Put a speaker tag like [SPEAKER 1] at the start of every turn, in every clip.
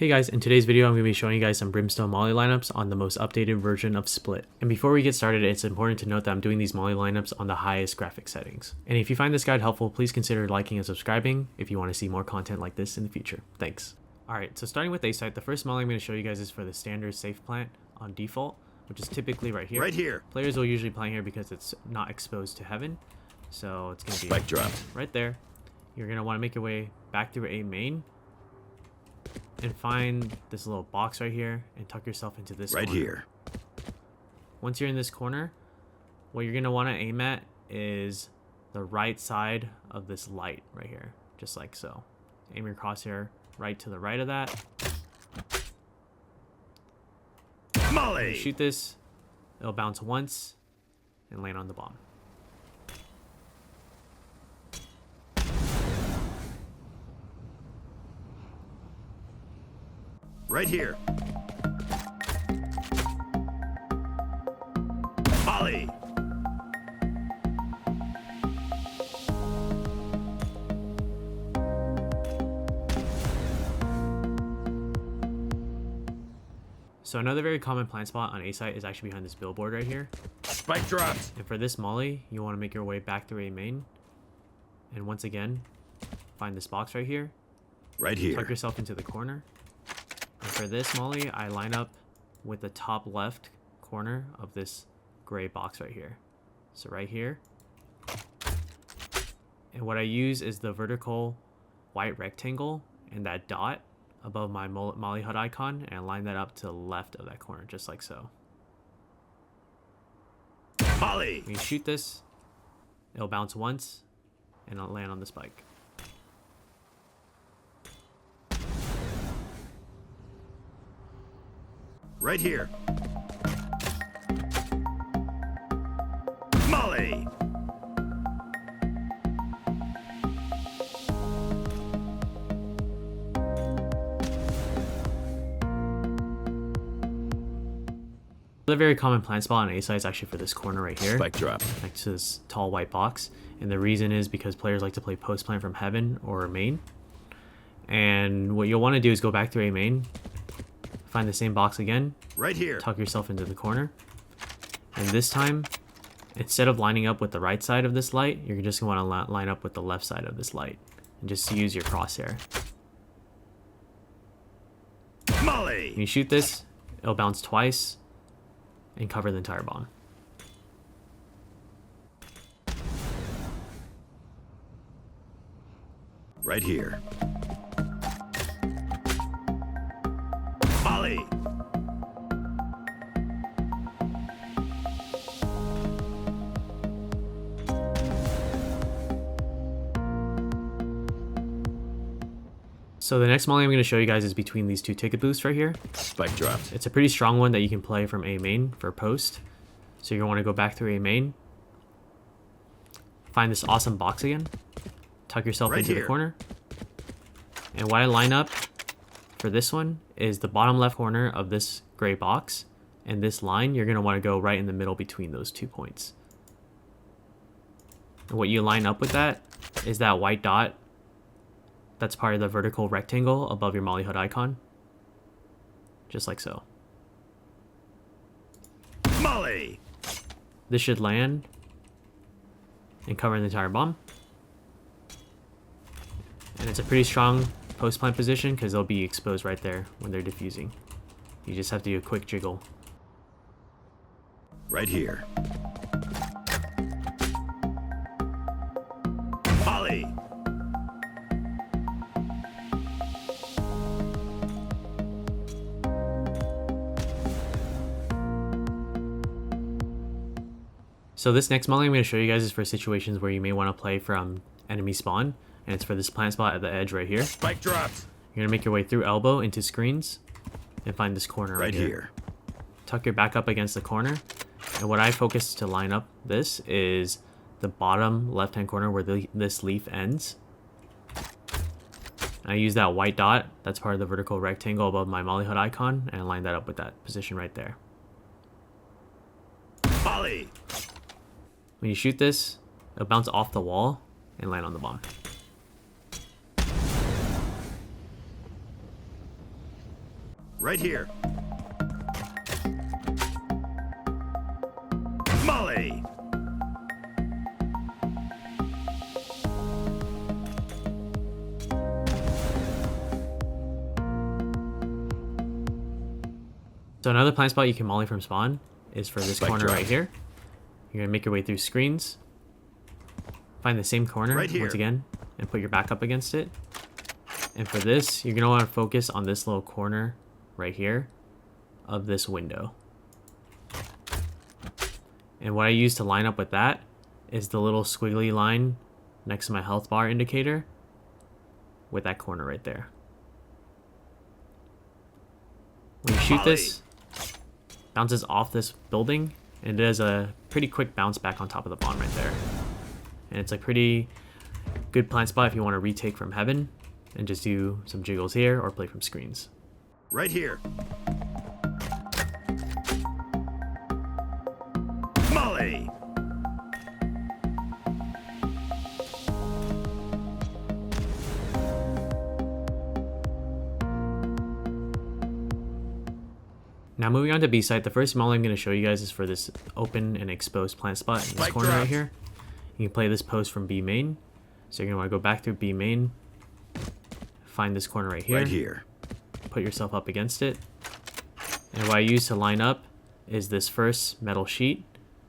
[SPEAKER 1] Hey guys, in today's video I'm going to be showing you guys some brimstone molly lineups on the most updated version of Split. And before we get started, it's important to note that I'm doing these molly lineups on the highest graphic settings. And if you find this guide helpful, please consider liking and subscribing if you want to see more content like this in the future. Thanks. Alright, so starting with A site, the first molly I'm going to show you guys is for the standard safe plant on default, which is typically right here.
[SPEAKER 2] Right here.
[SPEAKER 1] Players will usually play here because it's not exposed to heaven. So it's going to be
[SPEAKER 2] spike drop
[SPEAKER 1] right there. You're going to want to make your way back through A main and find this little box right here and tuck yourself into this
[SPEAKER 2] right
[SPEAKER 1] corner.
[SPEAKER 2] here.
[SPEAKER 1] Once you're in this corner, what you're going to want to aim at is the right side of this light right here, just like so. Aim your crosshair right to the right of that.
[SPEAKER 2] Molly!
[SPEAKER 1] Shoot this, it'll bounce once and land on the bomb.
[SPEAKER 2] Right here. Molly!
[SPEAKER 1] So another very common plant spot on A site is actually behind this billboard right here.
[SPEAKER 2] Spike drops.
[SPEAKER 1] And for this molly, you want to make your way back through A main. And once again, find this box right here.
[SPEAKER 2] Right here.
[SPEAKER 1] Tuck yourself into the corner. And for this molly, I line up with the top left corner of this gray box right here. So right here. And what I use is the vertical white rectangle and that dot above my molly HUD icon, and I line that up to the left of that corner, just like so.
[SPEAKER 2] Molly!
[SPEAKER 1] When you shoot this, it'll bounce once and it'll land on the spike.
[SPEAKER 2] Right here. Molly!
[SPEAKER 1] Another very common plant spot on A site is actually for this corner right here.
[SPEAKER 2] Spike drop.
[SPEAKER 1] Next to this tall white box. And the reason is because players like to play post plant from heaven or main. And what you'll want to do is go back through A main, find the same box again,
[SPEAKER 2] Right here.
[SPEAKER 1] tuck yourself into the corner, and this time, instead of lining up with the right side of this light, you're just going to want to line up with the left side of this light, and just use your crosshair.
[SPEAKER 2] Molly!
[SPEAKER 1] When you shoot this, it'll bounce twice and cover the entire bomb.
[SPEAKER 2] Right here. Molly!
[SPEAKER 1] So the next molly I'm going to show you guys is between these two ticket boosts right here.
[SPEAKER 2] Spike drops.
[SPEAKER 1] It's a pretty strong one that you can play from A main for post. So you're going to want to go back through A main, find this awesome box again, tuck yourself
[SPEAKER 2] Right
[SPEAKER 1] into
[SPEAKER 2] here.
[SPEAKER 1] the corner. And what I line up for this one is the bottom left corner of this gray box, and this line, you're going to want to go right in the middle between those 2 points. And what you line up with that is that white dot that's part of the vertical rectangle above your molly HUD icon, just like so.
[SPEAKER 2] Molly!
[SPEAKER 1] This should land and cover the entire bomb. And it's a pretty strong post plant position because they'll be exposed right there when they're diffusing. You just have to do a quick jiggle.
[SPEAKER 2] Right here. Molly!
[SPEAKER 1] So this next molly I'm going to show you guys is for situations where you may want to play from enemy spawn, and it's for this plant spot at the edge right here.
[SPEAKER 2] Spike drops.
[SPEAKER 1] You're going to make your way through elbow into screens and find this corner
[SPEAKER 2] Right here.
[SPEAKER 1] Tuck your back up against the corner, and what I focus to line up this is the bottom left hand corner where this leaf ends. And I use that white dot that's part of the vertical rectangle above my molly HUD icon, and I line that up with that position right there.
[SPEAKER 2] Molly!
[SPEAKER 1] When you shoot this, it'll bounce off the wall and land on the bomb.
[SPEAKER 2] Right here. Molly.
[SPEAKER 1] So another plant spot you can molly from spawn is for this
[SPEAKER 2] Spike
[SPEAKER 1] corner
[SPEAKER 2] drop.
[SPEAKER 1] right here. You're gonna make your way through screens, find the same corner
[SPEAKER 2] Right here.
[SPEAKER 1] once again, and put your back up against it. And for this, you're gonna want to focus on this little corner right here of this window. And what I use to line up with that is the little squiggly line next to my health bar indicator with that corner right there. When you shoot this, bounces off this building, and it does a pretty quick bounce back on top of the bomb right there. And it's a pretty good plant spot if you want to retake from heaven and just do some jiggles here or play from screens.
[SPEAKER 2] Right here. Molly.
[SPEAKER 1] Now moving on to B site, the first molly I'm going to show you guys is for this open and exposed plant spot in this
[SPEAKER 2] Spike
[SPEAKER 1] corner right
[SPEAKER 2] dropped.
[SPEAKER 1] here. You can play this post from B main. So you're going to want to go back through B main, find this corner right here,
[SPEAKER 2] Right here.
[SPEAKER 1] put yourself up against it. And what I use to line up is this first metal sheet.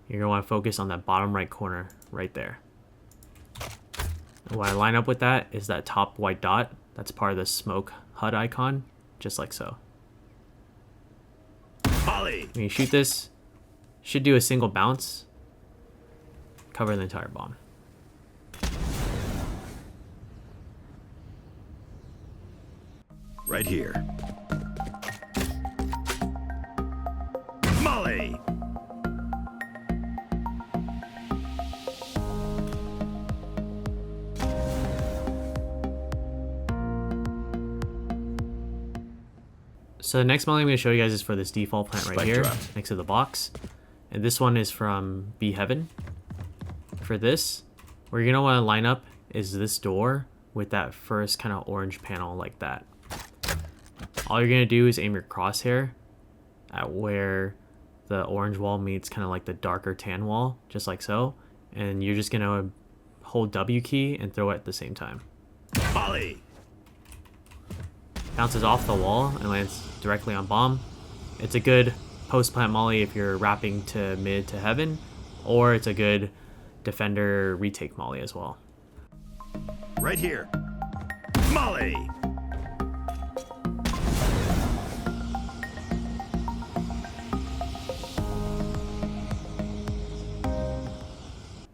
[SPEAKER 1] You're going to want to focus on that bottom right corner right there. And what I line up with that is that top white dot. That's part of the smoke HUD icon, just like so.
[SPEAKER 2] Molly.
[SPEAKER 1] When you shoot this, should do a single bounce, cover the entire bomb.
[SPEAKER 2] Right here. Molly.
[SPEAKER 1] So the next molly I'm going to show you guys is for this default plant right
[SPEAKER 2] Spike
[SPEAKER 1] here,
[SPEAKER 2] drop.
[SPEAKER 1] next to the box. And this one is from B Heaven. For this, where you're going to want to line up is this door with that first kind of orange panel like that. All you're going to do is aim your crosshair at where the orange wall meets kind of like the darker tan wall, just like so. And you're just going to hold W key and throw it at the same time.
[SPEAKER 2] Molly.
[SPEAKER 1] Bounces off the wall and lands directly on bomb. It's a good post plant molly if you're wrapping to mid to heaven, or it's a good defender retake molly as well.
[SPEAKER 2] Right here. Molly.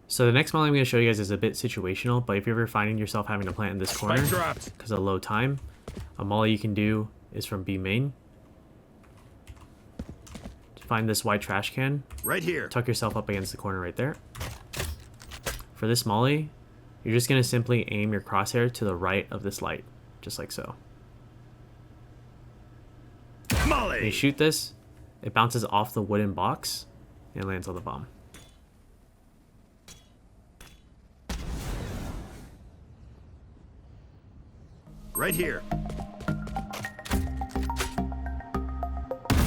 [SPEAKER 1] So the next molly I'm going to show you guys is a bit situational, but if you're ever finding yourself having to plant in this corner
[SPEAKER 2] Spike dropped.
[SPEAKER 1] because of low time, a molly you can do is from B main. Find this white trash can,
[SPEAKER 2] Right here.
[SPEAKER 1] tuck yourself up against the corner right there. For this molly, you're just going to simply aim your crosshair to the right of this light, just like so. When you
[SPEAKER 2] Molly.
[SPEAKER 1] shoot this, it bounces off the wooden box and lands on the bomb.
[SPEAKER 2] Right here.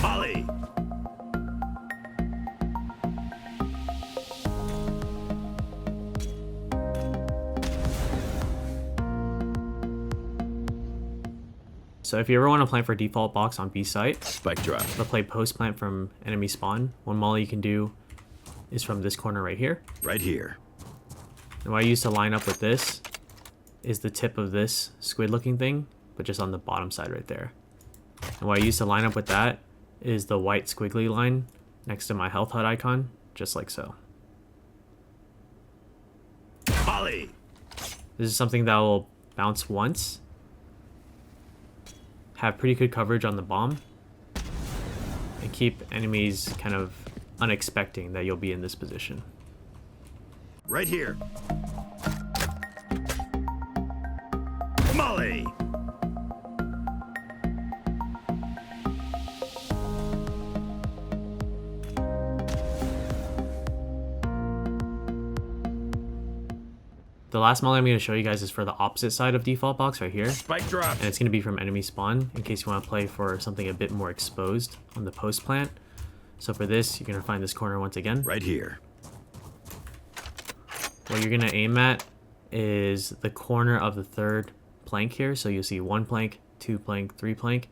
[SPEAKER 2] Molly.
[SPEAKER 1] So if you ever want to plant for default box on B site,
[SPEAKER 2] Spike drop.
[SPEAKER 1] but play post plant from enemy spawn, one molly you can do is from this corner right here.
[SPEAKER 2] Right here.
[SPEAKER 1] And what I use to line up with this is the tip of this squid looking thing, but just on the bottom side right there. And what I use to line up with that is the white squiggly line next to my health HUD icon, just like so.
[SPEAKER 2] Molly.
[SPEAKER 1] This is something that will bounce once, have pretty good coverage on the bomb, and keep enemies kind of unexpecting that you'll be in this position.
[SPEAKER 2] Right here. Molly.
[SPEAKER 1] The the last molly I'm going to show you guys is for the opposite side of default box right here.
[SPEAKER 2] Spike drop.
[SPEAKER 1] And it's going to be from enemy spawn in case you want to play for something a bit more exposed on the post plant. So for this, you're going to find this corner once again.
[SPEAKER 2] Right here.
[SPEAKER 1] What you're going to aim at is the corner of the third plank here. So you'll see 1 plank, 2 plank, 3 plank.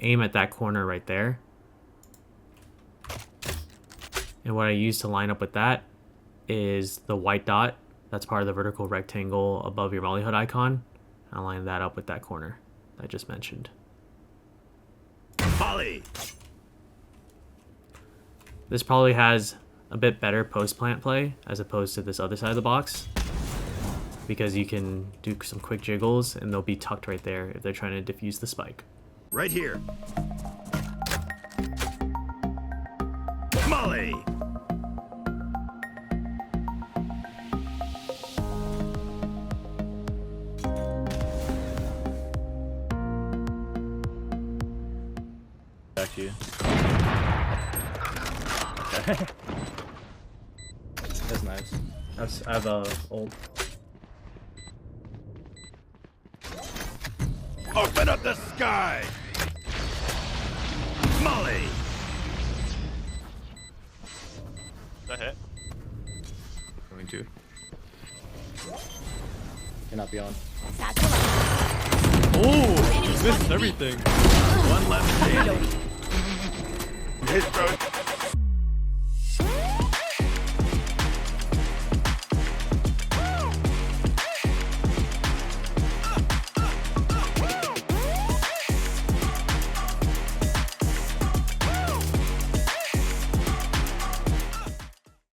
[SPEAKER 1] Aim at that corner right there. And what I use to line up with that is the white dot. That's part of the vertical rectangle above your molly hood icon. I'll line that up with that corner I just mentioned.
[SPEAKER 2] Molly.
[SPEAKER 1] This probably has a bit better post plant play as opposed to this other side of the box, because you can do some quick jiggles and they'll be tucked right there if they're trying to defuse the spike.
[SPEAKER 2] Right here. Molly.
[SPEAKER 3] Back to you. Okay. That's nice. I have a ult.
[SPEAKER 2] Open up the sky. Molly.
[SPEAKER 4] That hit.
[SPEAKER 3] Going to. Cannot be on.
[SPEAKER 4] Oh, you missed everything.
[SPEAKER 2] One left standing. His